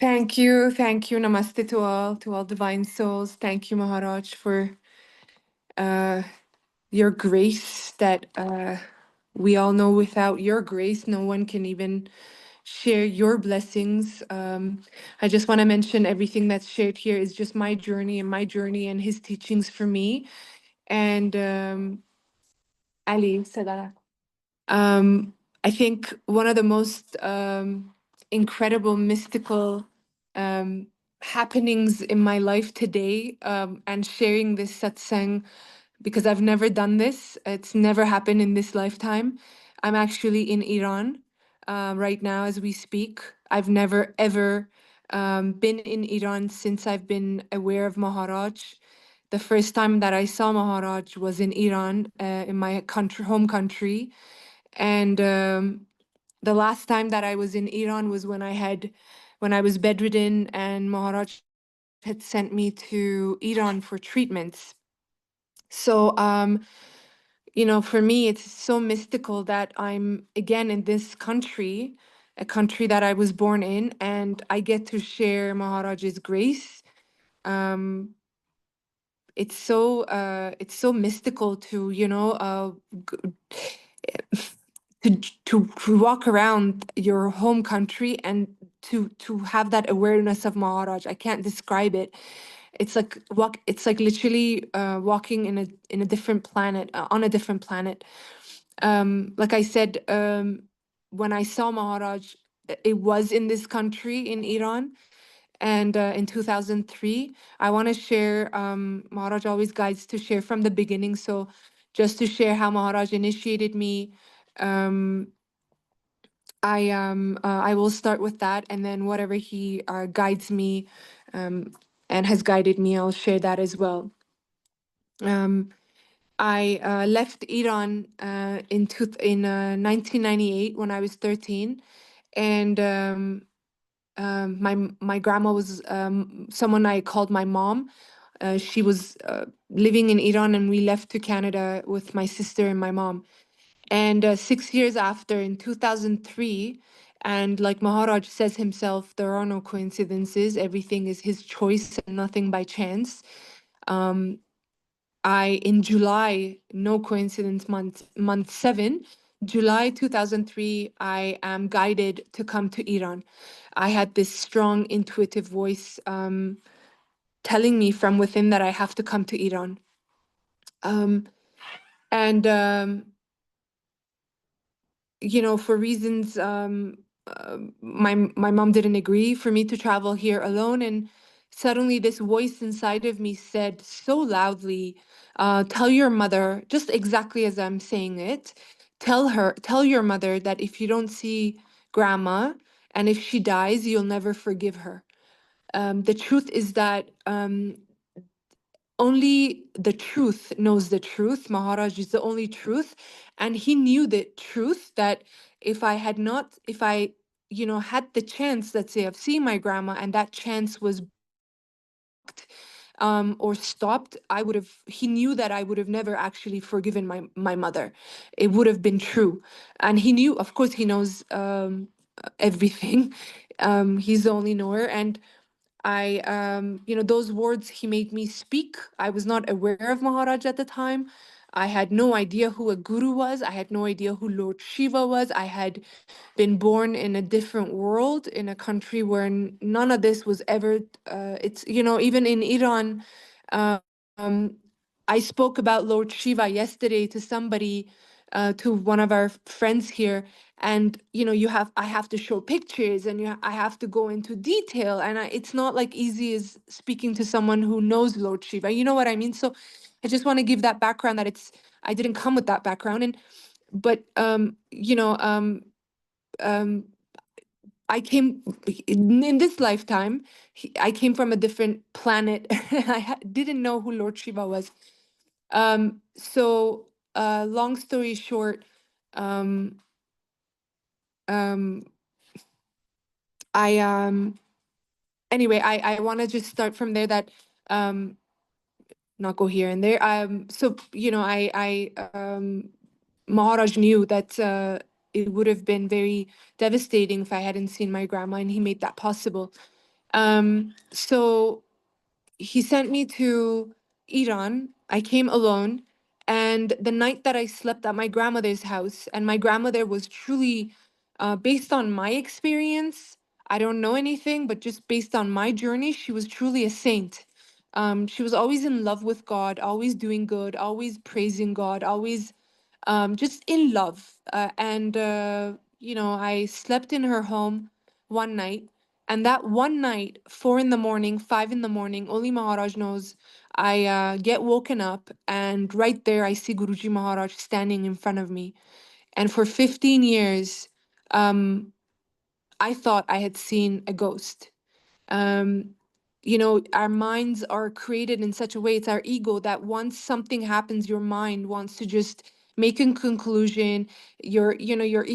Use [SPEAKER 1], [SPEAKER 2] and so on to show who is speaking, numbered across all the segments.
[SPEAKER 1] Thank you. Thank you. Namaste to all divine souls. Thank you, Maharaj, for uh, your grace that we all know without your grace, no one can even share your blessings. I just want to mention everything that's shared here is just my journey and his teachings for me. And Ali, Sadara. I think one of the most incredible, mystical um, happenings in my life today, and sharing this satsang because I've never done this. It's never happened in this lifetime. I'm actually in Iran right now as we speak. I've never ever been in Iran since I've been aware of Maharaj. The first time that I saw Maharaj was in Iran, in my country, home country. And the last time that I was in Iran was when I was bedridden, and Maharaj had sent me to Iran for treatments. So, for me, it's so mystical that I'm again in this country, a country that I was born in, and I get to share Maharaj's grace. Um, it's so mystical to, to walk around your home country and to have that awareness of Maharaj. I can't describe it. It's like literally walking in a different planet, on a different planet. Like I said, when I saw Maharaj, it was in this country in Iran, and in 2003. I want to share, Maharaj always guides to share from the beginning. So just to share how Maharaj initiated me, um, I will start with that, and then whatever he guides me um, and has guided me, I'll share that as well. Um, I left Iran in 1998 when I was 13, and my grandma was someone I called my mom. She was living in Iran, and we left to Canada with my sister and my mom. And 6 years after, in 2003, and like Maharaj says himself, there are no coincidences. Everything is his choice and nothing by chance. Um, in July, no coincidence, month 7, July 2003, I am guided to come to Iran. I had this strong intuitive voice telling me from within that I have to come to Iran. Um, and for reasons, my mom didn't agree for me to travel here alone, and suddenly this voice inside of me said so loudly, "Tell your mother," just exactly as I'm saying it. Tell your mother that if you don't see grandma, and if she dies, you'll never forgive her. The truth is that only the truth knows the truth. Maharaj is the only truth. And he knew the truth that if I, had the chance, let's say, of seeing my grandma, and that chance was or stopped, he knew that I would have never actually forgiven my mother. It would have been true. And he knew, of course, he knows everything. He's the only knower. And those words he made me speak. I was not aware of Maharaj at the time. I had no idea who a guru was. I had no idea who Lord Shiva was. I had been born in a different world, in a country where none of this was ever, even in Iran. Um, I spoke about Lord Shiva yesterday to somebody, to one of our friends here, and I have to show pictures, and I have to go into detail, and it's not like easy as speaking to someone who knows Lord Shiva. You know what I mean? So I just want to give that background, that I didn't come with that background, but um, I came in this lifetime. I came from a different planet. Didn't know who Lord Shiva was. So, long story short, um, um, I anyway, I want to just start from there. That um, not go here and there. So Maharaj knew that it would have been very devastating if I hadn't seen my grandma, and he made that possible. So he sent me to Iran. I came alone. And the night that I slept at my grandmother's house, and my grandmother was truly, based on my experience, I don't know anything, but just based on my journey, she was truly a saint. She was always in love with God, always doing good, always praising God, always just in love. I slept in her home one night. And that one night, 4 in the morning, 5 in the morning, only Maharaj knows, I get woken up, and right there I see Guruji Maharaj standing in front of me. And for 15 years, um, I thought I had seen a ghost. um our minds are created in such a way, it's our ego that once something happens, your mind wants to just make a conclusion. Your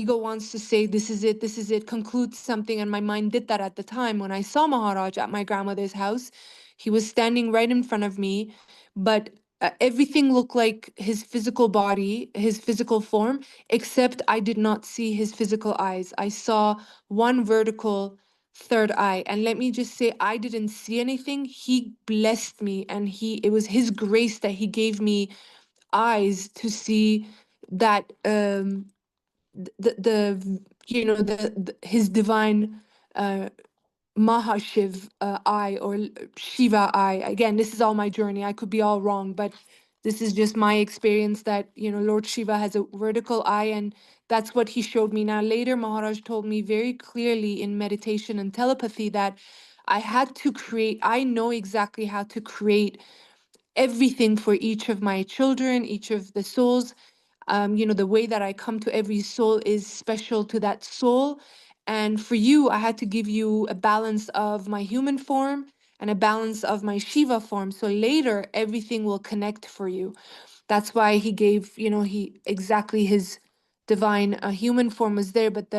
[SPEAKER 1] ego wants to say, this is it, conclude something. And my mind did that at the time when I saw Maharaj at my grandmother's house. He was standing right in front of me, but everything looked like his physical body, his physical form, except I did not see his physical eyes. I saw one vertical third eye. And let me just say, I didn't see anything. He blessed me, and it was his grace that he gave me eyes to see that, the his divine, uh Mahashiv, eye, or Shiva eye. Again, this is all my journey. I could be all wrong, but this is just my experience that, Lord Shiva has a vertical eye, and that's what he showed me. Now, later, Maharaj told me very clearly in meditation and telepathy that I know exactly how to create everything for each of my children, each of the souls. The way that I come to every soul is special to that soul. And for you, I had to give you a balance of my human form and a balance of my Shiva form. So later, everything will connect for you. That's why he gave, he exactly his divine, human form was there, but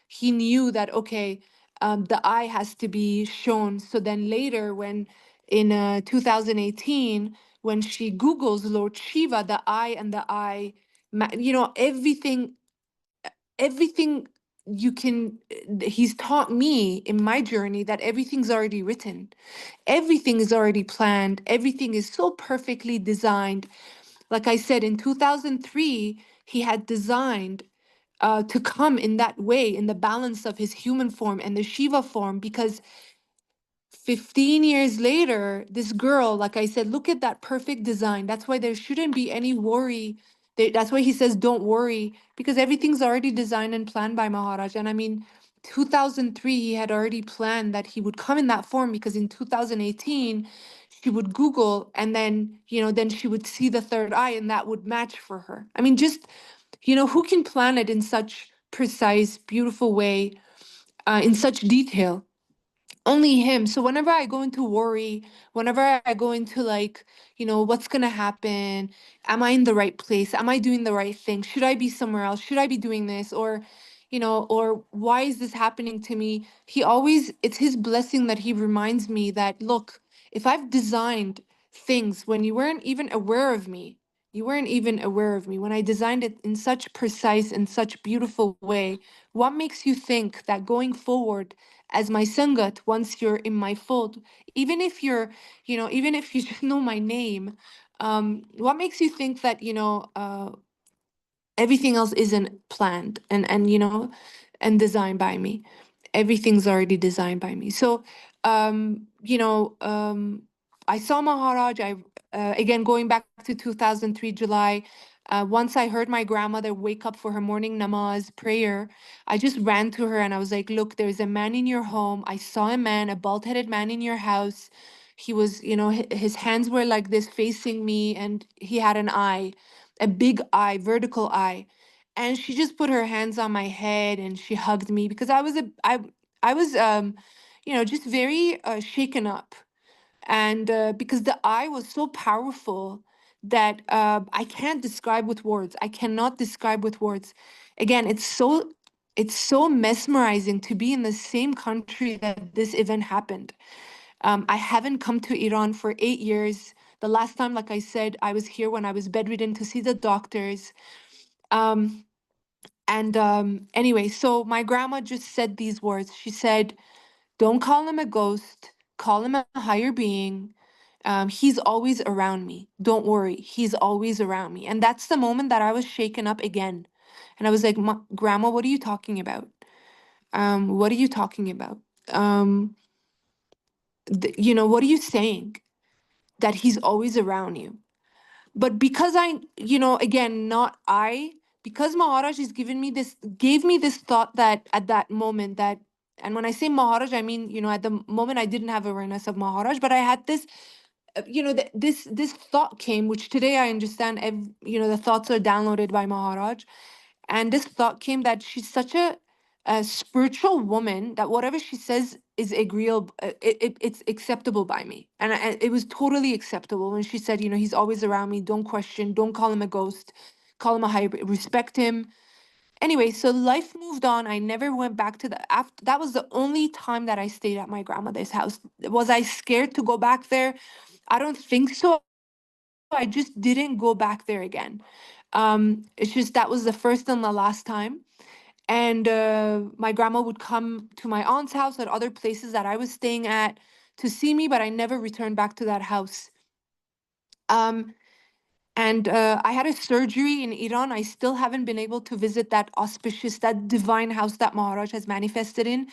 [SPEAKER 1] he knew that, okay, the eye has to be shown. So then later, when in 2018, when she Googles Lord Shiva, the eye and the eye, everything you can, he's taught me in my journey that everything's already written, everything is already planned, everything is so perfectly designed. Like I said, in 2003, he had designed to come in that way, in the balance of his human form and the Shiva form, because 15 years later, this girl, like I said, look at that perfect design. That's why there shouldn't be any worry. That's why he says, don't worry, because everything's already designed and planned by Maharaj. And I mean, 2003, he had already planned that he would come in that form, because in 2018, she would Google, and then she would see the third eye, and that would match for her. I mean, just, who can plan it in such precise, beautiful way, in such detail? Only him. So whenever I go into worry, whenever I go into, like, what's gonna happen, am I in the right place, am I doing the right thing, should I be somewhere else, should I be doing this, or why is this happening to me, it's his blessing that he reminds me that, look, if I've designed things when you weren't even aware of me, when I designed it in such precise and such beautiful way, what makes you think that going forward as my sangat, once you're in my fold, even if you just know my name, what makes you think that, everything else isn't planned and designed by me? Everything's already designed by me. So, I saw Maharaj. Again, going back to 2003 July, once I heard my grandmother wake up for her morning namaz prayer, I just ran to her and I was like, look, there's a man in your home. I saw a man, a bald-headed man in your house. He was, his hands were like this facing me, and he had an eye, a big eye, vertical eye. And she just put her hands on my head and she hugged me, because I was, just very shaken up. And because the eye was so powerful that I can't describe with words. I cannot describe with words. Again, it's so mesmerizing to be in the same country that this event happened. I haven't come to Iran for 8 years. The last time, like I said, I was here when I was bedridden to see the doctors. Um, and anyway, so my grandma just said these words. She said, Don't call him a ghost. Call him a higher being. He's always around me. Don't worry. He's always around me. And that's the moment that I was shaken up again. And I was like, Grandma, what are you talking about? What are you talking about? Um, what are you saying? That he's always around you. But because again, not I, because Maharaj has gave me this thought that at that moment that, and when I say Maharaj, I mean, at the moment I didn't have awareness of Maharaj, but I had this, this thought came, which today I understand, the thoughts are downloaded by Maharaj. And this thought came that she's such a spiritual woman that whatever she says is agreeable, it's acceptable by me. And it was totally acceptable when she said, he's always around me. Don't question, don't call him a ghost, call him a hybrid, respect him. Anyway, so life moved on. I never went back to the after. That was the only time that I stayed at my grandmother's house. Was I scared to go back there? I don't think so. I just didn't go back there again. It's just that was the first and the last time. And my grandma would come to my aunt's house at other places that I was staying at to see me, but I never returned back to that house. Um, and I had a surgery in Iran. I still haven't been able to visit that auspicious, that divine house that Maharaj has manifested in.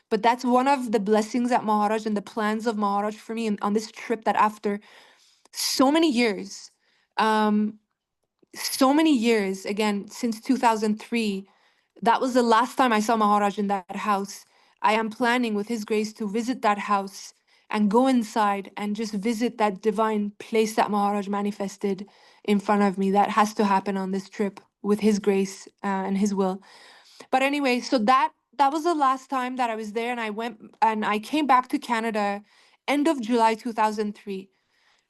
[SPEAKER 1] But that's one of the blessings that Maharaj and the plans of Maharaj for me on this trip, that after so many years, um, again, since 2003, that was the last time I saw Maharaj in that house. I am planning, with his grace, to visit that house and go inside and just visit that divine place that Maharaj manifested in front of me. That has to happen on this trip with his grace and his will. But anyway, so that was the last time that I was there, and I came back to Canada end of July 2003.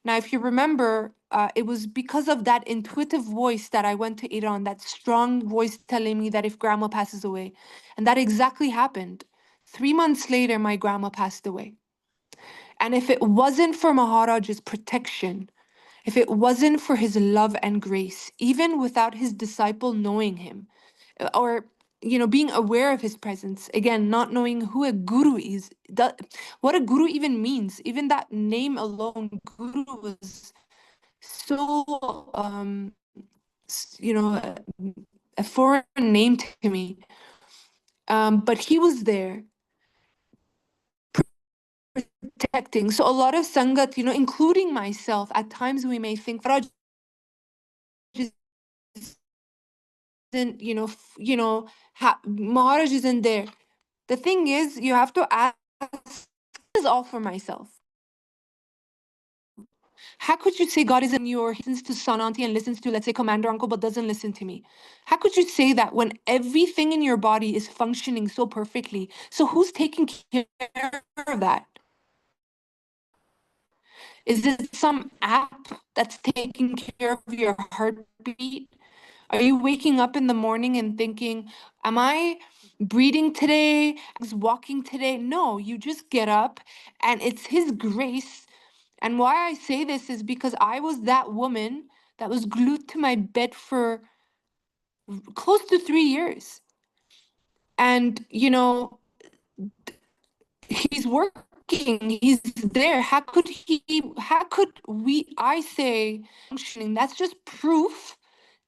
[SPEAKER 1] Now, if you remember, it was because of that intuitive voice that I went to Iran, that strong voice telling me that if grandma passes away. And that exactly happened. 3 months later, my grandma passed away. And if it wasn't for Maharaj's protection, if it wasn't for his love and grace, even without his disciple knowing him, or being aware of his presence, again, not knowing who a guru is, what a guru even means, even that name alone, guru, was so a foreign name to me, but he was there protecting. So a lot of sangat, including myself, at times we may think Raj isn't, Maharaj isn't there. The thing is, you have to ask, this is all for myself. How could you say God is in you, or he listens to Son Auntie and listens to, let's say, Commander Uncle, but doesn't listen to me? How could you say that when everything in your body is functioning so perfectly? So who's taking care of that? Is it some app that's taking care of your heartbeat? Are you waking up in the morning and thinking, am I breathing today? Is walking today? No, you just get up, and it's his grace. And why I say this is because I was that woman that was glued to my bed for close to 3 years. And, he's working, he's there. How could I say functioning? That's just proof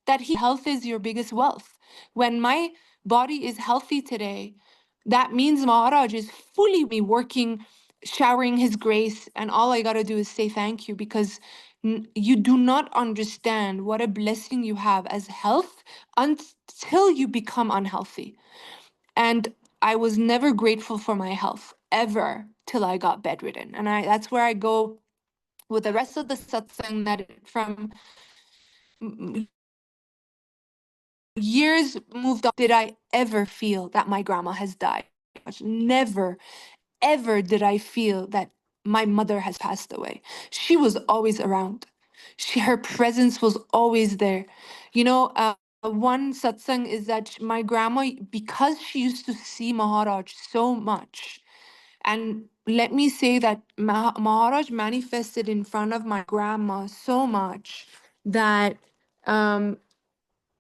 [SPEAKER 1] that health is your biggest wealth. When my body is healthy today, that means Maharaj is fully me working, showering his grace, and all I got to do is say thank you, because you do not understand what a blessing you have as health until you become unhealthy. And I was never grateful for my health ever till I got bedridden. And that's where I go with the rest of the satsang, that from years moved on, did I ever feel that my grandma has died. Never, ever did I feel that my mother has passed away. She was always around. Her presence was always there. One satsang is that my grandma, because she used to see Maharaj so much, and let me say that Maharaj manifested in front of my grandma so much that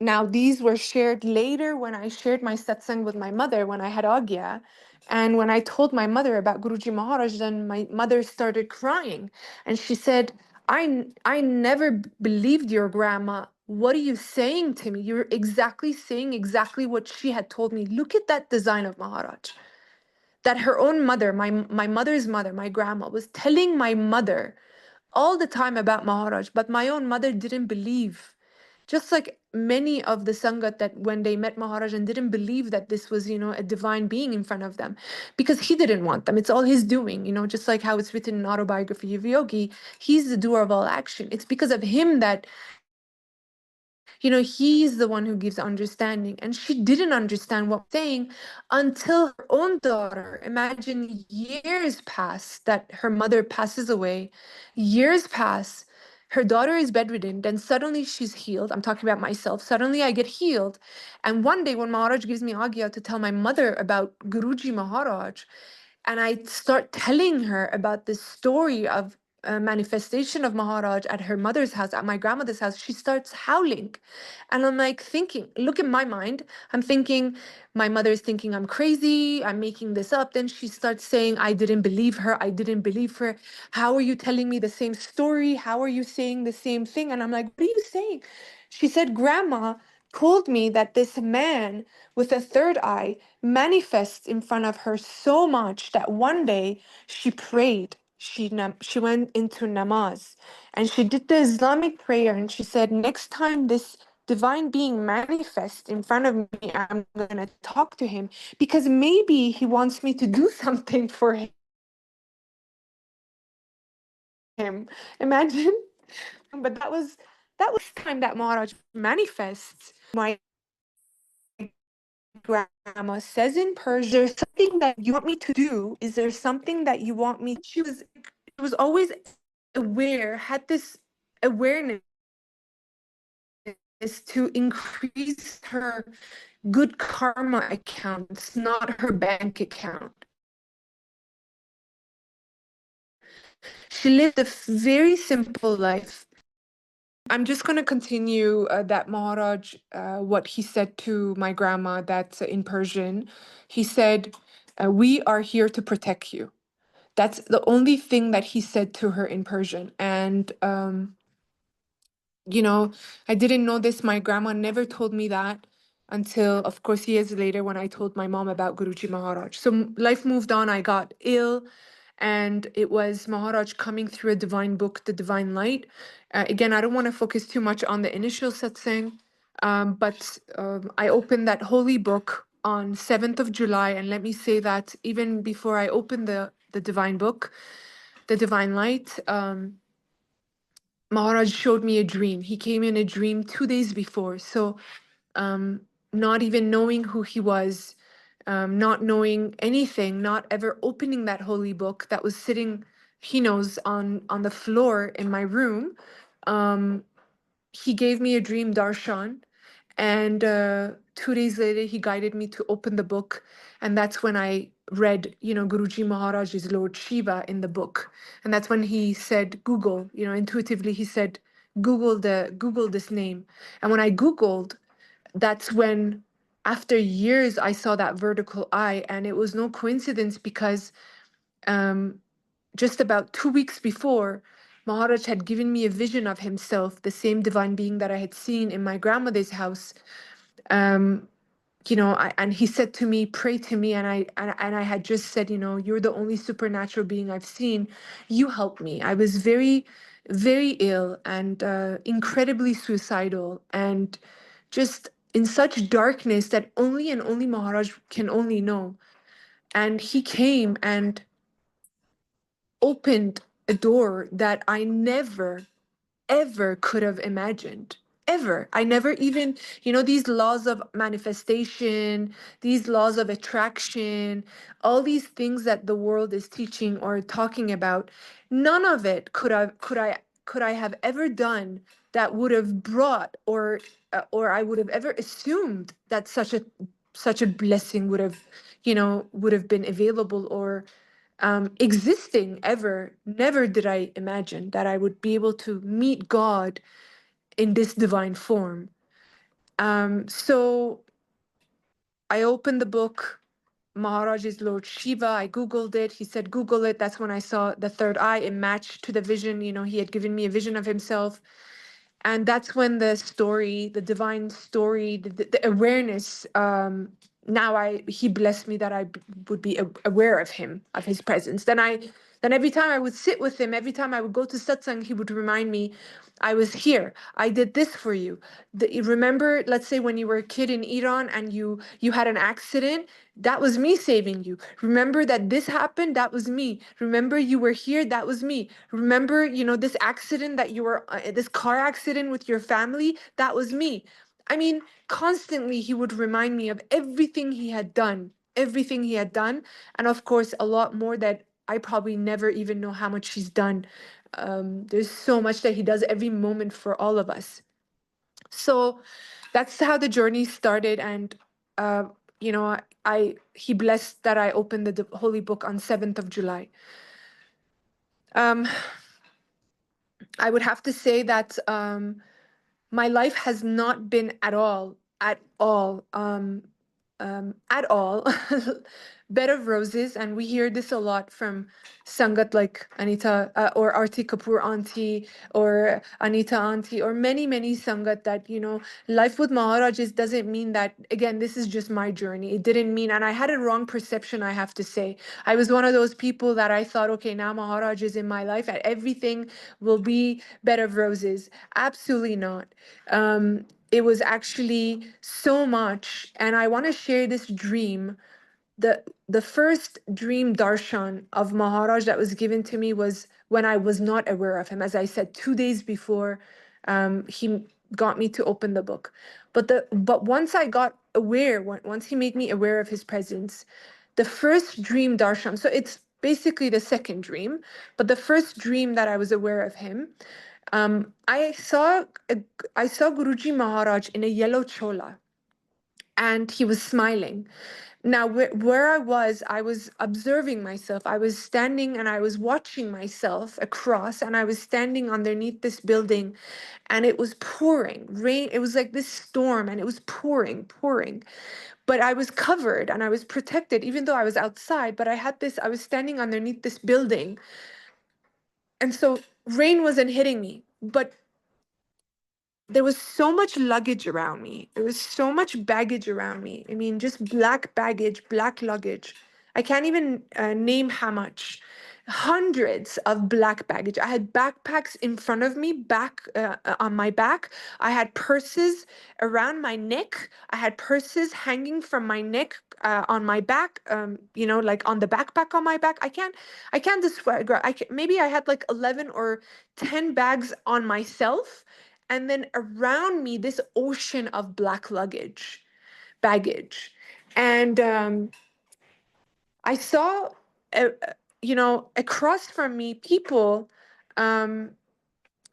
[SPEAKER 1] Now, these were shared later when I shared my satsang with my mother when I had Agya. And when I told my mother about Guruji Maharaj, then my mother started crying. And she said, I never believed your grandma. What are you saying to me? You're exactly saying exactly what she had told me. Look at that design of Maharaj. That her own mother, my mother's mother, my grandma, was telling my mother all the time about Maharaj, but my own mother didn't believe. Just like many of the Sangat that when they met Maharaj and didn't believe that this was, a divine being in front of them, because he didn't want them. It's all his doing, just like how it's written in Autobiography of Yogi. He's the doer of all action. It's because of him that he's the one who gives understanding. And she didn't understand what I'm saying until her own daughter. Imagine years pass that her mother passes away, years pass. Her daughter is bedridden, then suddenly she's healed. I'm talking about myself. Suddenly I get healed. And one day when Maharaj gives me Agya to tell my mother about Guruji Maharaj, and I start telling her about this story of a manifestation of Maharaj at her mother's house, at my grandmother's house, she starts howling. And I'm like thinking, look at my mind. I'm thinking, my mother is thinking I'm crazy, I'm making this up. Then she starts saying, I didn't believe her, I didn't believe her. How are you telling me the same story? How are you saying the same thing? And I'm like, what are you saying? She said, Grandma told me that this man with a third eye manifests in front of her so much that one day she prayed. She went into namaz and she did the Islamic prayer, and she said, next time this divine being manifests in front of me, I'm going to talk to him because maybe he wants me to do something for him. Imagine. But that was time that Maharaj manifests. My grandma says in Persian, "There's something that you want me to do? Is there something that you want me?" She was always aware, had this awareness to increase her good karma accounts, not her bank account. She lived a very simple life. I'm just going to continue that Maharaj, what he said to my grandma, that's in Persian. He said, we are here to protect you. That's the only thing that he said to her in Persian. And, I didn't know this. My grandma never told me that until, of course, years later when I told my mom about Guruji Maharaj. So life moved on. I got ill, and it was Maharaj coming through a divine book, The Divine Light. Again, I don't want to focus too much on the initial satsang, but I opened that holy book on 7th of July, and let me say that even before I opened the divine book, The Divine Light, Maharaj showed me a dream. He came in a dream 2 days before. So, not even knowing who he was, not knowing anything, not ever opening that holy book that was sitting, he knows, on the floor in my room. Um, he gave me a dream darshan, and 2 days later, he guided me to open the book. And that's when I read, Guruji Maharaj's Lord Shiva in the book. And that's when he said, Google, intuitively, he said, Google this name. And when I Googled, that's when, after years, I saw that vertical eye. And it was no coincidence because um, just about 2 weeks before, Maharaj had given me a vision of himself, the same divine being that I had seen in my grandmother's house. Um, and he said to me, pray to me. And I had just said, you're the only supernatural being I've seen. You help me. I was very, very ill and incredibly suicidal and just in such darkness that only and only Maharaj can only know. And he came and opened a door that I never, ever could have imagined. Ever. I never even, these laws of manifestation, these laws of attraction, all these things that the world is teaching or talking about, none of it could I have ever done that would have brought or I would have ever assumed that such a blessing would have been available or existing ever. Never did I imagine that I would be able to meet God in this divine form. So I opened the book. Maharaj is Lord Shiva. I Googled it. He said, Google it. That's when I saw the third eye. It matched to the vision. You know, he had given me a vision of himself. And that's when the story, the divine story, the awareness, now he blessed me that would be aware of him, of his presence. Then every time I would sit with him, every time I would go to satsang, he would remind me, I was here. I did this for you. Remember, let's say when you were a kid in Iran and you had an accident, that was me saving you. Remember that this happened, that was me. Remember you were here, that was me. Remember, this accident that you were, this car accident with your family, that was me. I mean, constantly he would remind me of everything he had done, everything he had done. And of course, a lot more that I probably never even know how much he's done. There's so much that he does every moment for all of us. So that's how the journey started. And, uh, he blessed that I opened the holy book on 7th of July. Um, I would have to say that my life has not been at all bed of roses. And we hear this a lot from Sangat like Anita or Arti Kapoor Aunty or Anita Aunty or many Sangat that, life with Maharajas doesn't mean that, again, this is just my journey. It didn't mean, and I had a wrong perception, I have to say. I was one of those people that I thought, okay, now Maharaj is in my life and everything will be bed of roses. Absolutely not. It was actually so much. And I want to share this dream. The first dream darshan of Maharaj that was given to me was when I was not aware of him. As I said, 2 days before he got me to open the book. But once I got aware, once he made me aware of his presence, the first dream darshan, so it's basically the second dream, but the first dream that I was aware of him, I saw Guruji Maharaj in a yellow chola, and he was smiling. Now, where I was observing myself. I was standing and I was watching myself across, and I was standing underneath this building, and it was pouring rain. It was like this storm, and it was pouring. But I was covered and I was protected, even though I was outside. But I was standing underneath this building, and so rain wasn't hitting me. But there was so much luggage around me. There was so much baggage around me. I mean, just black baggage, black luggage. I can't even name how much. Hundreds of black baggage. I had backpacks in front of me, on my back. I had purses around my neck. I had purses hanging from my neck on my back. Like on the backpack on my back. I can't describe. Maybe I had like 11 or 10 bags on myself, and then around me this ocean of black baggage. And I saw across from me people, um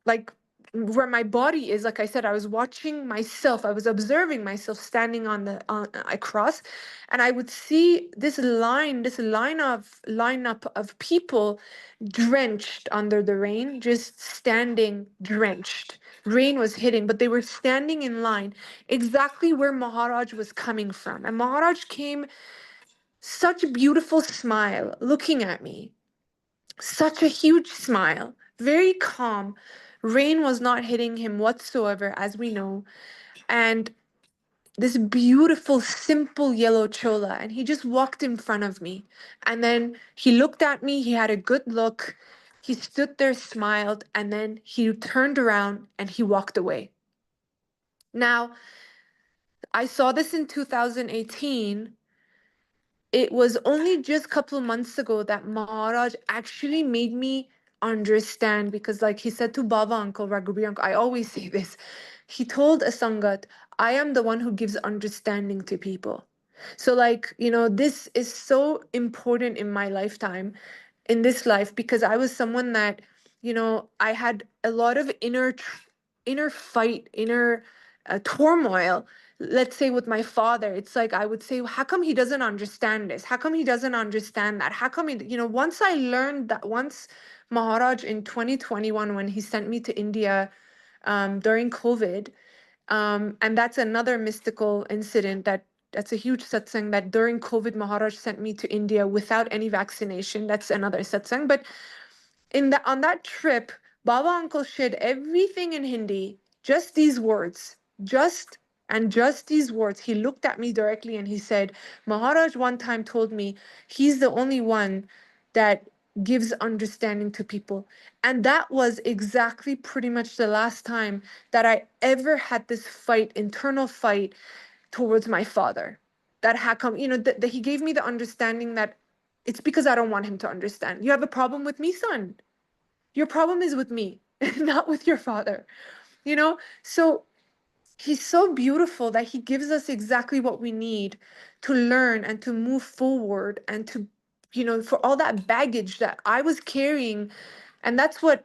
[SPEAKER 1] like where my body is. Like I said, I was watching myself, I was observing myself standing on across, and I would see this lineup of people drenched under the rain, just standing drenched. Rain was hitting, but they were standing in line exactly where Maharaj was coming from. And Maharaj came, such a beautiful smile looking at me, such a huge smile, very calm. Rain was not hitting him whatsoever, as we know. And this beautiful, simple yellow chola. And he just walked in front of me. And then he looked at me. He had a good look. He stood there, smiled, and then he turned around and he walked away. Now, I saw this in 2018. It was only just a couple of months ago that Maharaj actually made me understand, because like he said to Baba uncle, Raghubi uncle, I always say this. He told a Sangat, I am the one who gives understanding to people. So like, this is so important in my lifetime, in this life, because I was someone that, I had a lot of inner fight, inner turmoil. Let's say with my father, it's like I would say, how come he doesn't understand this? How come he doesn't understand that? How come once I learned that, once Maharaj in 2021, when he sent me to India during COVID, And that's another mystical incident that's a huge satsang that during COVID, Maharaj sent me to India without any vaccination. That's another satsang. But on that trip, Baba Uncle shared everything in Hindi, just these words, just these words. He looked at me directly and he said, Maharaj one time told me he's the only one that gives understanding to people. And that was exactly pretty much the last time that I ever had this fight, internal fight towards my father. That had come, that he gave me the understanding that it's because I don't want him to understand. You have a problem with me, son. Your problem is with me, not with your father. So he's so beautiful that he gives us exactly what we need to learn and to move forward and to, for all that baggage that I was carrying. And that's why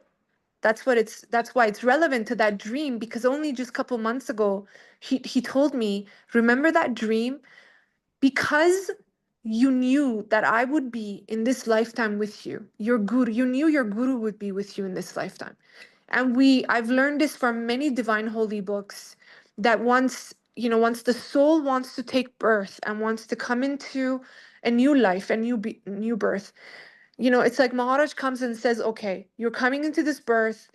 [SPEAKER 1] it's relevant to that dream, because only just a couple months ago he told me, remember that dream? Because you knew that I would be in this lifetime with you. Your guru, you knew your guru would be with you in this lifetime. And I've learned this from many divine holy books, that once the soul wants to take birth and wants to come into a new life, a new birth, it's like Maharaj comes and says, okay, you're coming into this birth,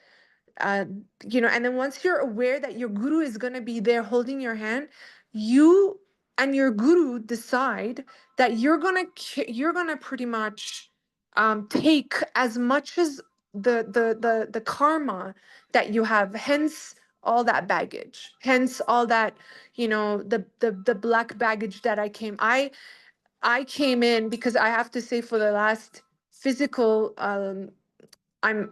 [SPEAKER 1] uh, and then once you're aware that your guru is going to be there holding your hand, you and your guru decide that you're gonna pretty much take as much as the karma that you have, hence all that baggage, hence all that, the black baggage that I came in, because I have to say, for the last physical I'm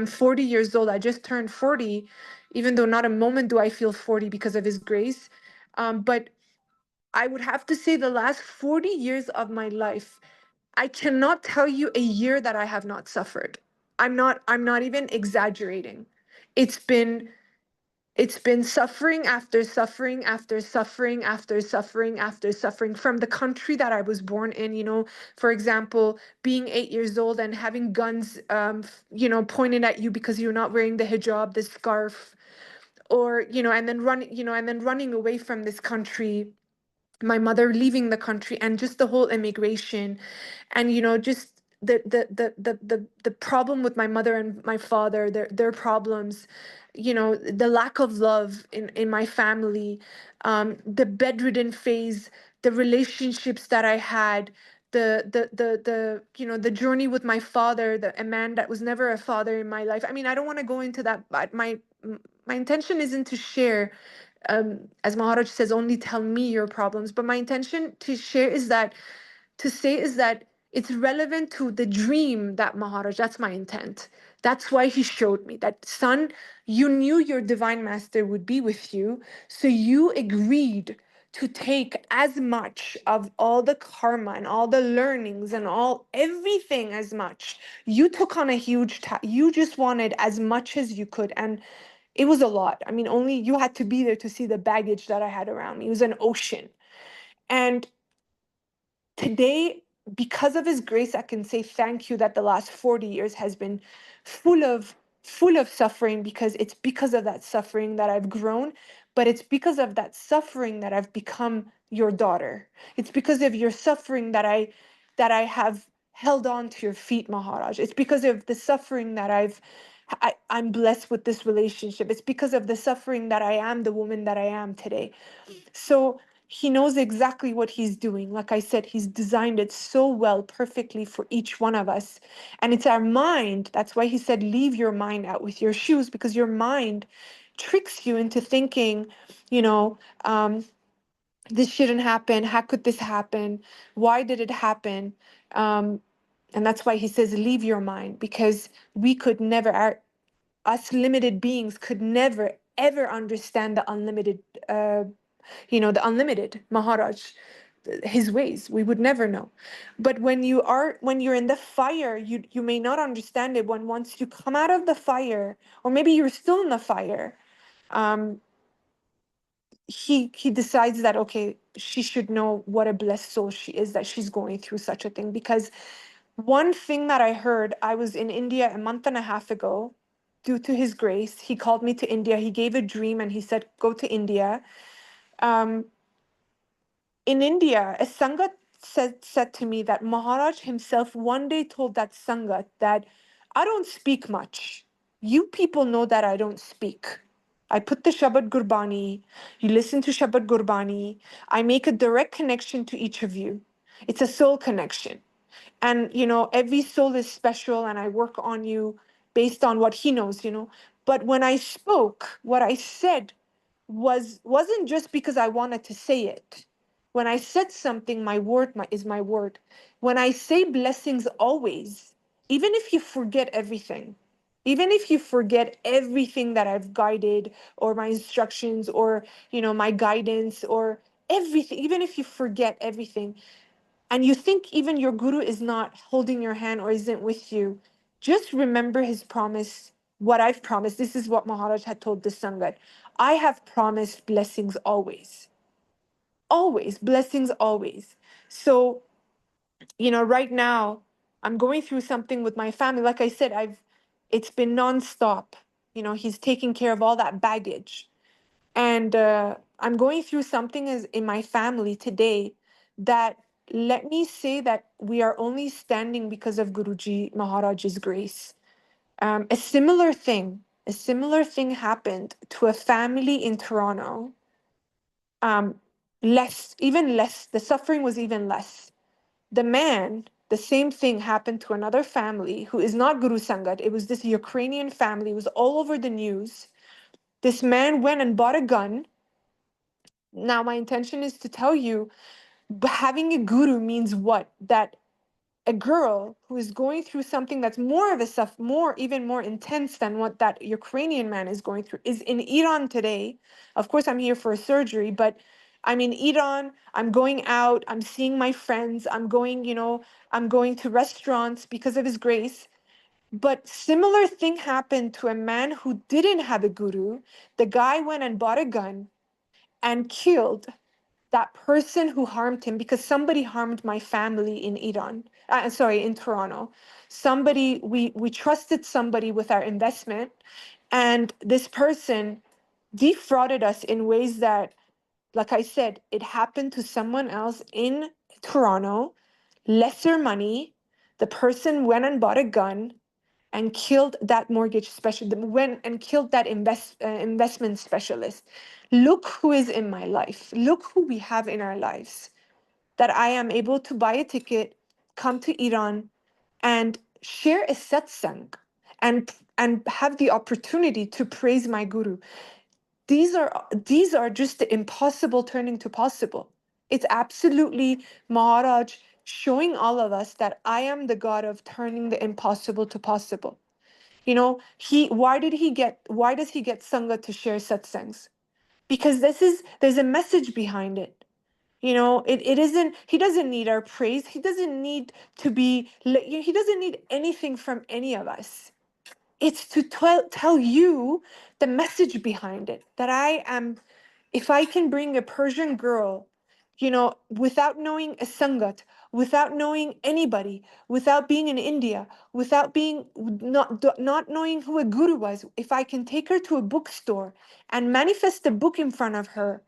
[SPEAKER 1] 40 years old. I just turned 40, even though not a moment do I feel 40 because of his grace. But I would have to say the last 40 years of my life, I cannot tell you a year that I have not suffered. I'm not even exaggerating. It's been it's been suffering after suffering after suffering after suffering after suffering, from the country that I was born in. For example, being 8 years old and having guns, pointed at you because you're not wearing the hijab, the scarf, or and then running away from this country, my mother leaving the country, and just the whole immigration, and just the problem with my mother and my father, their problems, the lack of love in my family, the bedridden phase, the relationships that I had, the journey with my father, a man that was never a father in my life. I mean, I don't want to go into that, but my intention isn't to share, as Maharaj says, only tell me your problems. But my intention to say is that it's relevant to the dream that Maharaj, that's my intent. That's why he showed me that, son, you knew your divine master would be with you. So you agreed to take as much of all the karma and all the learnings and everything as much. You took on a huge you just wanted as much as you could. And it was a lot. I mean, only you had to be there to see the baggage that I had around me. It was an ocean. And today, because of his grace, I can say thank you that the last 40 years has been full of suffering, because it's because of that suffering that I've grown, but it's because of that suffering that I've become your daughter. It's because of your suffering that I have held on to your feet, Maharaj. It's because of the suffering that I'm blessed with this relationship. It's because of the suffering that I am the woman that I am today. So he knows exactly what he's doing. Like I said, he's designed it so well, perfectly for each one of us. And it's our mind. That's why he said, leave your mind out with your shoes, because your mind tricks you into thinking, you know, this shouldn't happen. How could this happen? Why did it happen? Um, and that's why he says, leave your mind, because we could never, us limited beings could never, ever understand the unlimited, the unlimited Maharaj, his ways. We would never know. But when you're in the fire, you may not understand it. When once you come out of the fire, or maybe you're still in the fire, um, he decides that, okay, she should know what a blessed soul she is, that she's going through such a thing. Because one thing that I heard, I was in India a month and a half ago, due to his grace, he called me to India. He gave a dream and he said, go to India. Um, in India, a Sangat said to me that Maharaj himself one day told that Sangat that I don't speak much. You people know that I don't speak. I put the Shabad Gurbani, you listen to Shabad Gurbani, I make a direct connection to each of you. It's a soul connection. And, every soul is special and I work on you based on what he knows. But when I spoke, what I said wasn't just because I wanted to say it. When I said something, my word is my word. When I say blessings always, even if you forget everything, even if you forget everything that I've guided or my instructions or, my guidance or everything, even if you forget everything and you think even your guru is not holding your hand or isn't with you, just remember his promise, what I've promised. This is what Maharaj had told the Sangat. I have promised blessings always. Always, blessings always. So, right now I'm going through something with my family. Like I said, it's been nonstop. He's taking care of all that baggage. And I'm going through something as in my family today that let me say that we are only standing because of Guruji Maharaj's grace. A similar thing happened to a family in Toronto. Um, even less, the suffering was even less. The same thing happened to another family who is not Guru Sangat. It was this Ukrainian family, it was all over the news. This man went and bought a gun. Now, my intention is to tell you, having a guru means what? That a girl who is going through something that's more of a even more intense than what that Ukrainian man is going through, is in Iran today. Of course, I'm here for a surgery, but I'm in Iran. I'm going out. I'm seeing my friends. I'm going to restaurants because of his grace. But similar thing happened to a man who didn't have a guru. The guy went and bought a gun and killed that person who harmed him because somebody harmed my family in Iran. Sorry, in Toronto. We trusted somebody with our investment, and this person defrauded us in ways that, like I said, it happened to someone else in Toronto, lesser money. The person went and bought a gun and killed that mortgage specialist, went and killed that investment specialist. Look who is in my life. Look who we have in our lives. That I am able to buy a ticket, come to Iran, and share a satsang, and have the opportunity to praise my guru. These are just the impossible turning to possible. It's absolutely Maharaj showing all of us that I am the God of turning the impossible to possible. He why does he get Sangha to share satsangs? Because there's a message behind it. It isn't, he doesn't need our praise. He doesn't need he doesn't need anything from any of us. It's to tell you the message behind it, that if I can bring a Persian girl, without knowing a Sangat, without knowing anybody, without being in India, without being not knowing who a guru was, if I can take her to a bookstore and manifest a book in front of her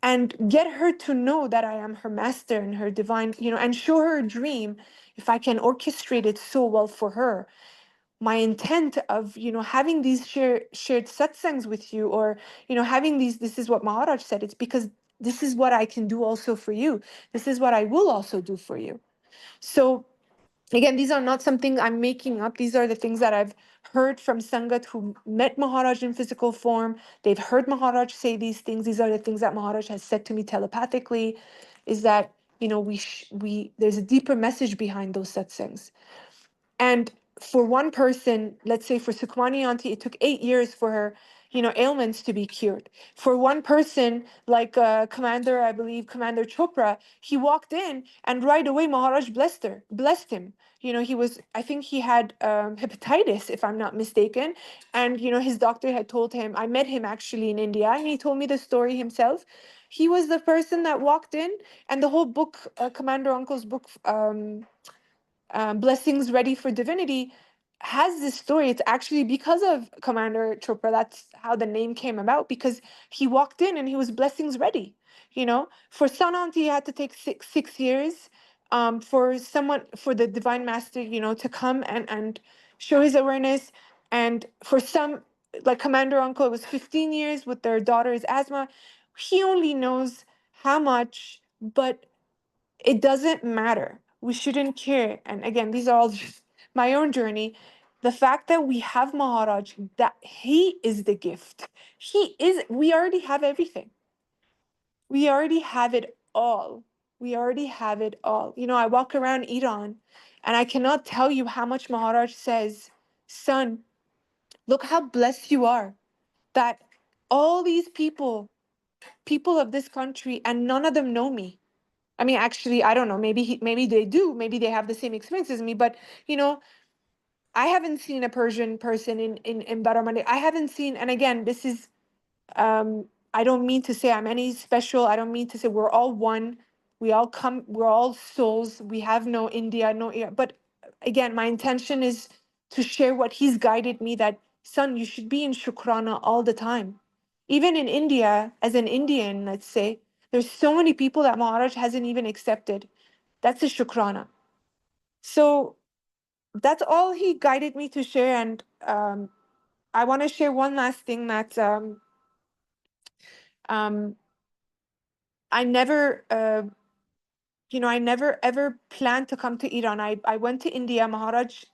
[SPEAKER 1] and get her to know that I am her master and her divine, and show her a dream, if I can orchestrate it so well for her, my intent of having these shared satsangs with you, or having these, this is what Maharaj said, it's because this is what I can do also for you. This is what I will also do for you. So again, these are not something I'm making up. These are the things that I've heard from Sangat who met Maharaj in physical form. They've heard Maharaj say these things. These are the things that Maharaj has said to me telepathically, is that we there's a deeper message behind those satsangs. And for one person, let's say for Sukhmani auntie, it took 8 years for her, ailments to be cured. For one person, like I believe Commander Chopra, he walked in and right away Maharaj blessed him. I think he had hepatitis, if I'm not mistaken. And, his doctor had told him, I met him actually in India, and he told me the story himself. He was the person that walked in, and the whole book, Commander Uncle's book, Blessings Ready for Divinity, has this story. It's actually because of Commander Chopra. That's how the name came about, because he walked in and he was blessings ready. For Son Aunty, he had to take six years. For someone, for the Divine Master, to come and show his awareness. And for some, like Commander Uncle, it was 15 years with their daughter's asthma. He only knows how much, but it doesn't matter. We shouldn't care. And again, these are all just my own journey. The fact that we have Maharaj, that he is the gift. We already have everything. We already have it all. We already have it all. I walk around Iran and I cannot tell you how much Maharaj says, son, look how blessed you are that all these people of this country, and none of them know me. I mean, actually, I don't know. Maybe they do. Maybe they have the same experience as me. But you know, I haven't seen a Persian person in Baramandi. I haven't seen. And again, this is. I don't mean to say I'm any special. I don't mean to say we're all one. We all come. We're all souls. We have no India, no. But again, my intention is to share what he's guided me. That son, you should be in Shukrana all the time. Even in India, as an Indian, let's say, there's so many people that Maharaj hasn't even accepted. That's a Shukrana. So that's all he guided me to share. And I want to share one last thing that um, I never, I never ever planned to come to Iran. I went to India. Maharaj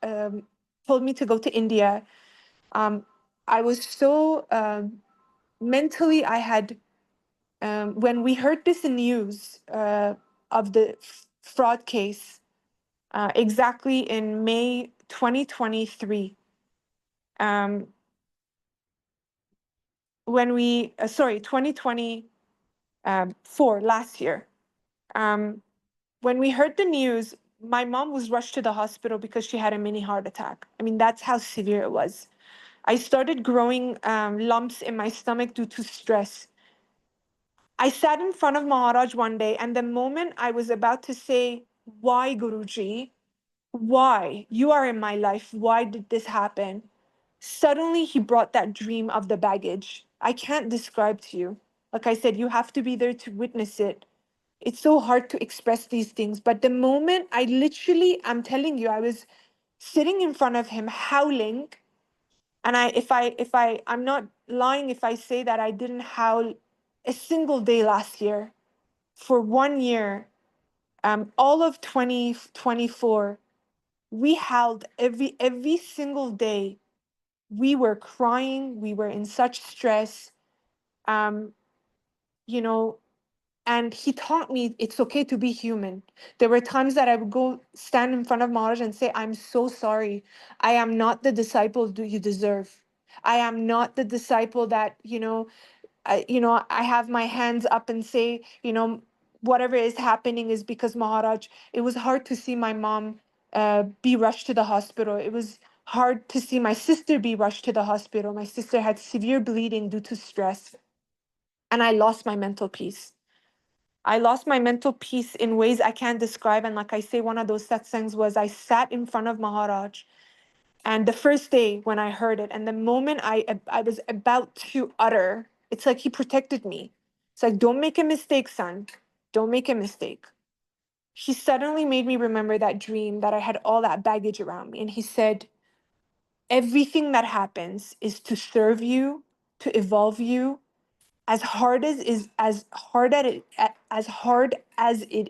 [SPEAKER 1] told me to go to India. Um, I was so mentally, I had, when we heard this news of the fraud case, exactly in May 2023, um, when we, sorry, 2024, last year, um, when we heard the news, my mom was rushed to the hospital because she had a mini heart attack. I mean, that's how severe it was. I started growing lumps in my stomach due to stress. I sat in front of Maharaj one day, and the moment I was about to say, why, Guruji? Why? You are in my life. Why did this happen? Suddenly, he brought that dream of the baggage. I can't describe to you. Like I said, you have to be there to witness it. It's so hard to express these things. But the moment I'm telling you, I was sitting in front of him howling. And I'm not lying if I say that I didn't howl a single day last year for 1 year. All of 2024, we howled every single day. We were crying. We were in such stress. Um, you know, and he taught me it's okay to be human. There were times that I would go stand in front of Maharaj and say, I'm so sorry. I am not the disciple you deserve. I am not the disciple that, I have my hands up and say, whatever is happening is because Maharaj. It was hard to see my mom be rushed to the hospital. It was hard to see my sister be rushed to the hospital. My sister had severe bleeding due to stress, and I lost my mental peace. I lost my mental peace in ways I can't describe. And like I say, one of those satsangs was I sat in front of Maharaj. And the first day when I heard it, and the moment I was about to utter, it's like he protected me. It's like, don't make a mistake, son. Don't make a mistake. He suddenly made me remember that dream that I had all that baggage around me. And he said, everything that happens is to serve you, to evolve you, as hard as it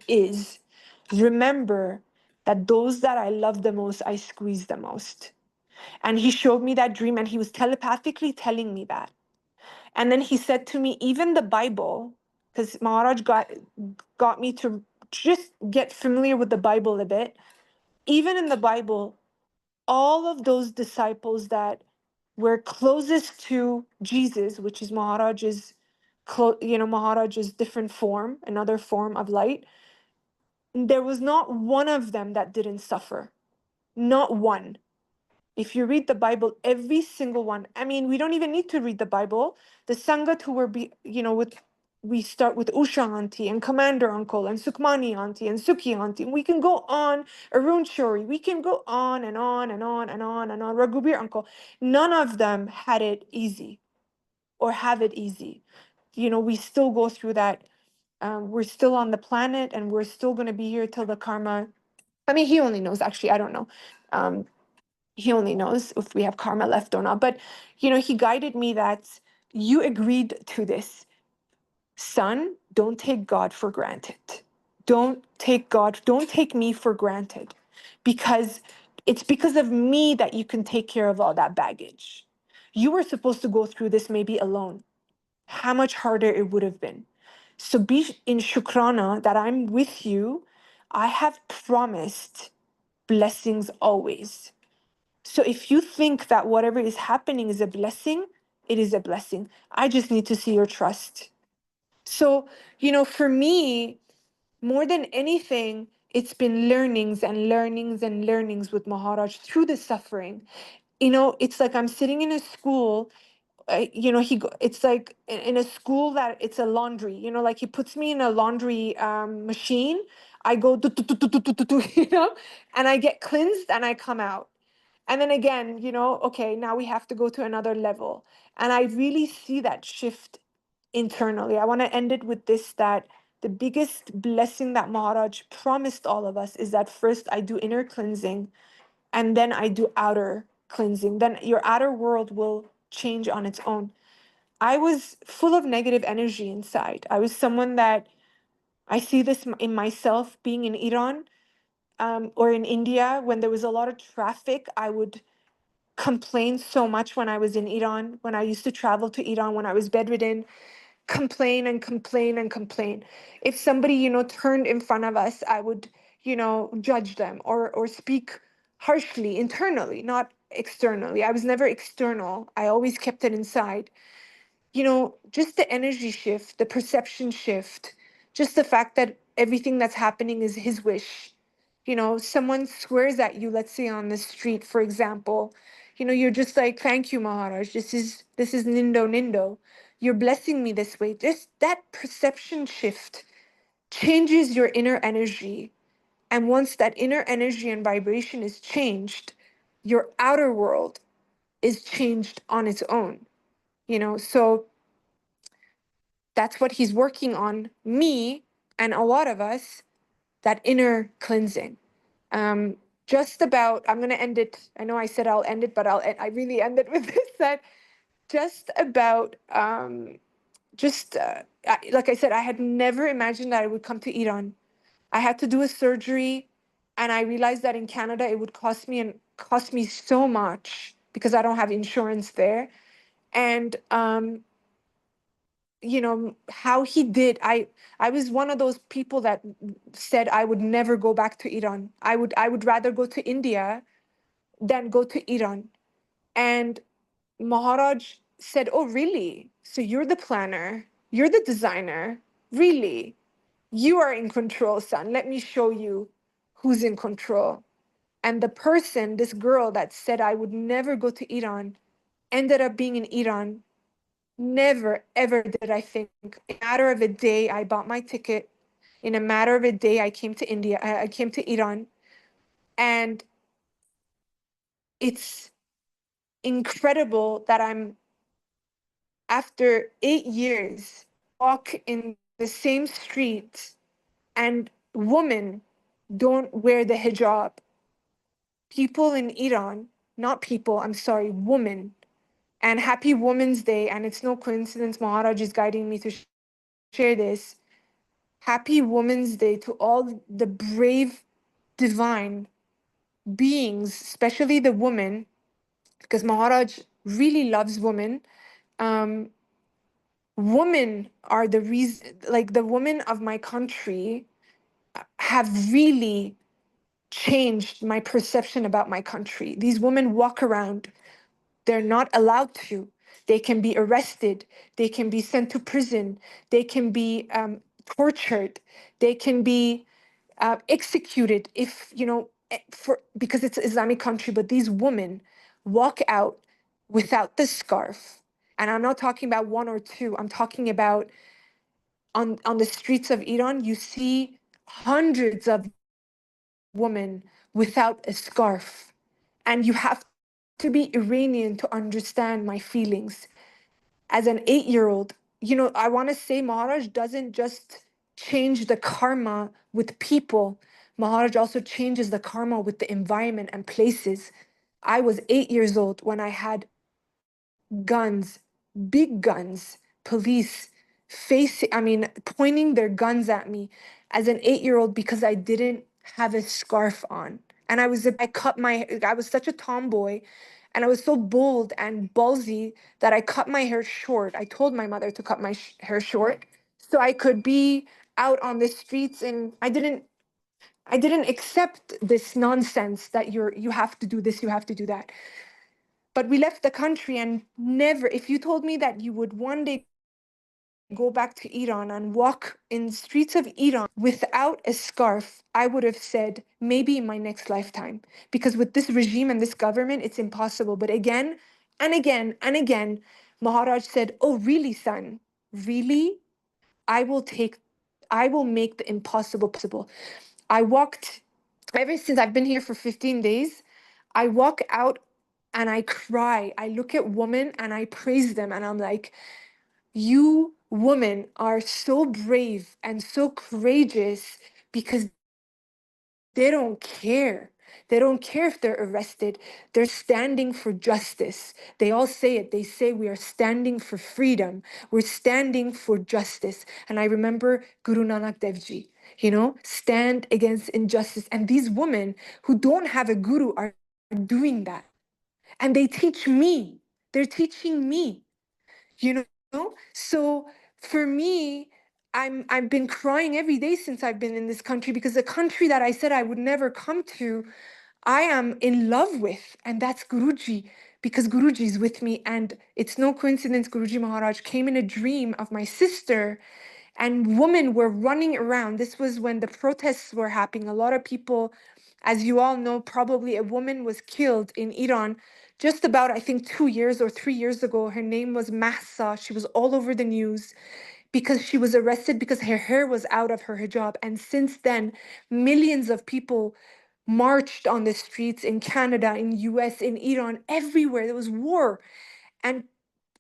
[SPEAKER 1] is, remember that those that I love the most, I squeeze the most. And he showed me that dream, and he was telepathically telling me that. And then he said to me, even the Bible, because Maharaj got me to just get familiar with the Bible a bit. Even in the Bible, all of those disciples that were closest to Jesus, which is Maharaj's different form, another form of light, there was not one of them that didn't suffer. Not one. If you read the Bible, every single one. I mean, we don't even need to read the Bible. The Sangat who were, with we start with Usha Aunty and Commander Uncle and Sukmani Aunty and Suki Aunty. And we can go on, Arun Shori. We can go on and on and on and on and on. Raghubir Uncle. None of them had it easy or have it easy. You know, we still go through that. We're still on the planet and we're still going to be here till the karma. I mean, he only knows, actually, I don't know. He only knows if we have karma left or not. But, you know, he guided me that you agreed to this. Son, don't take God for granted. Don't take me for granted, because it's because of me that you can take care of all that baggage. You were supposed to go through this maybe alone. How much harder it would have been. So be in shukrana that I'm with you. I have promised blessings always. So if you think that whatever is happening is a blessing, it is a blessing. I just need to see your trust. So, you know, for me, more than anything, it's been learnings and learnings and learnings with Maharaj through the suffering. You know, it's like I'm sitting in a school. You know, it's like in a school that it's a laundry. You know, like he puts me in a laundry machine. I go, do, do, do, do, do, do, do, do, you know, and I get cleansed and I come out. And then again, you know, okay, now we have to go to another level. And I really see that shift internally. I want to end it with this, that the biggest blessing that Maharaj promised all of us is that first I do inner cleansing and then I do outer cleansing. Then your outer world will change on its own. I was full of negative energy inside. I was someone that I see this in myself being in Iran or in India. When there was a lot of traffic, I would complain so much when I was in Iran, when I used to travel to Iran, when I was bedridden, complain and complain and complain. If somebody, you know, turned in front of us, I would, you know, judge them or speak harshly internally, not externally. I was never external. I always kept it inside. You know, just the energy shift, the perception shift, just the fact that everything that's happening is his wish. You know, someone swears at you, let's say on the street, for example, you know, you're just like, thank you, Maharaj. This is Nindo Nindo. You're blessing me this way. Just that perception shift changes your inner energy. And once that inner energy and vibration is changed, your outer world is changed on its own. You know, so that's what he's working on, me and a lot of us, that inner cleansing. Um, just about, I'm going to end it. I know I said I'll end it, but I really end it with this, that just about, like I said, I had never imagined that I would come to Iran. I had to do a surgery and I realized that in Canada, it would cost me so much because I don't have insurance there. And, you know how he did, I was one of those people that said I would never go back to Iran. I would rather go to India than go to Iran. And Maharaj said, oh really, so you're the planner, you're the designer, really, you are in control, son. Let me show you who's in control. And the person, this girl that said I would never go to Iran, ended up being in Iran. Never, ever did I think. In a matter of a day, I bought my ticket. In a matter of a day, I came to India. I came to Iran. And it's incredible that after 8 years, walk in the same street and women don't wear the hijab. People in Iran, not people, I'm sorry, women. And happy Women's Day. And it's no coincidence Maharaj is guiding me to share this. Happy Women's Day to all the brave, divine beings, especially the women, because Maharaj really loves women. Um, Women are the reason, like the women of my country have really changed my perception about my country. These women walk around, they're not allowed to. They can be arrested, they can be sent to prison, they can be tortured, they can be executed if for because it's an Islamic country. But these women walk out without the scarf, and I'm not talking about one or two. I'm talking about on the streets of Iran, you see hundreds of women without a scarf. And you have to be Iranian to understand my feelings. As an 8-year-old, I want to say Maharaj doesn't just change the karma with people. Maharaj also changes the karma with the environment and places. I was 8 years old when I had guns, big guns, police pointing their guns at me as an 8-year-old because I didn't have a scarf on. And I was such a tomboy and I was so bold and ballsy that I cut my hair short. I told my mother to cut my hair short so I could be out on the streets, and I didn't accept this nonsense that you have to do this, you have to do that. But we left the country, and never, if you told me that you would one day go back to Iran and walk in streets of Iran without a scarf, I would have said maybe in my next lifetime. Because with this regime and this government, it's impossible. But again and again and again, Maharaj said, "Oh, really, son? Really? I will take, I will make the impossible possible." I walked, ever since I've been here for 15 days, I walk out and I cry. I look at women and I praise them. And I'm like, you women are so brave and so courageous because they don't care. They don't care if they're arrested. They're standing for justice. They all say it. They say we are standing for freedom. We're standing for justice. And I remember Guru Nanak Dev Ji, stand against injustice. And these women who don't have a guru are doing that. And they teach me. They're teaching me, you So for me, I've been crying every day since I've been in this country, because the country that I said I would never come to, I am in love with, and that's Guruji, because Guruji is with me. And it's no coincidence Guruji Maharaj came in a dream of my sister, and women were running around. This was when the protests were happening. A lot of people, as you all know, probably a woman was killed in Iran just about, I think, 2 years or 3 years ago. Her name was Mahsa. She was all over the news because she was arrested because her hair was out of her hijab. And since then, millions of people marched on the streets in Canada, in US, in Iran, everywhere. There was war. And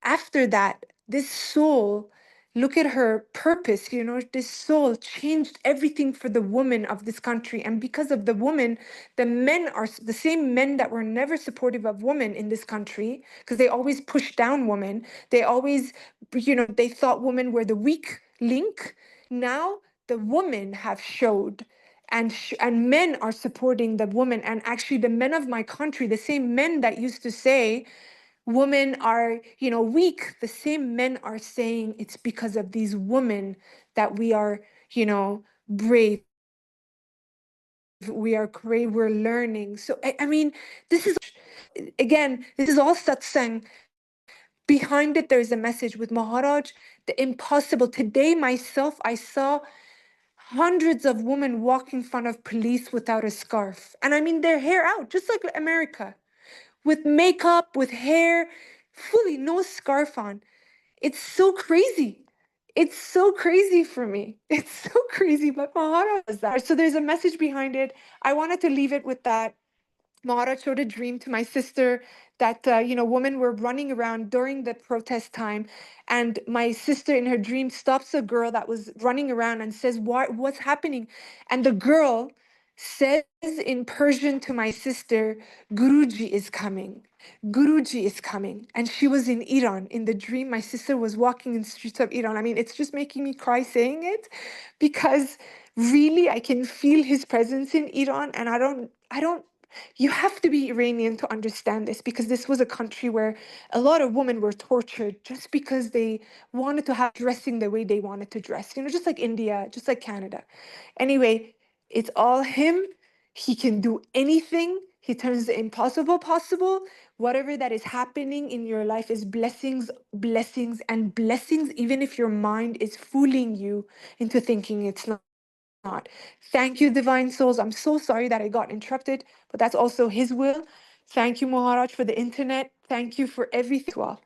[SPEAKER 1] after that, this soul, look at her purpose, this soul changed everything for the women of this country. And because of the women, the men are the same men that were never supportive of women in this country, because they always pushed down women. They always, they thought women were the weak link. Now the women have showed, and men are supporting the woman. And actually the men of my country, the same men that used to say women are, weak, the same men are saying it's because of these women that we are, brave, we are great, we're learning. So I mean, this is, again, this is all satsang. Behind it, there's a message with Maharaj, the impossible. Today myself, I saw hundreds of women walk in front of police without a scarf. And I mean, their hair out, just like America, with makeup, with hair, fully no scarf on. It's so crazy. It's so crazy for me. It's so crazy, but Maharaj does that. So there's a message behind it. I wanted to leave it with that. Maharaj showed a dream to my sister that, women were running around during the protest time. And my sister in her dream stops a girl that was running around and says, what's happening? And the girl says in Persian to my sister, Guruji is coming. Guruji is coming. And she was in Iran. In the dream, my sister was walking in the streets of Iran. I mean, it's just making me cry saying it, because really I can feel his presence in Iran. And I don't, you have to be Iranian to understand this, because this was a country where a lot of women were tortured just because they wanted to have dressing the way they wanted to dress, just like India, just like Canada. Anyway, it's all him. He can do anything. He turns the impossible possible. Whatever that is happening in your life is blessings, blessings, and blessings, even if your mind is fooling you into thinking it's not. Thank you, divine souls. I'm so sorry that I got interrupted, but that's also his will. Thank you, Maharaj, for the internet. Thank you for everything. Well.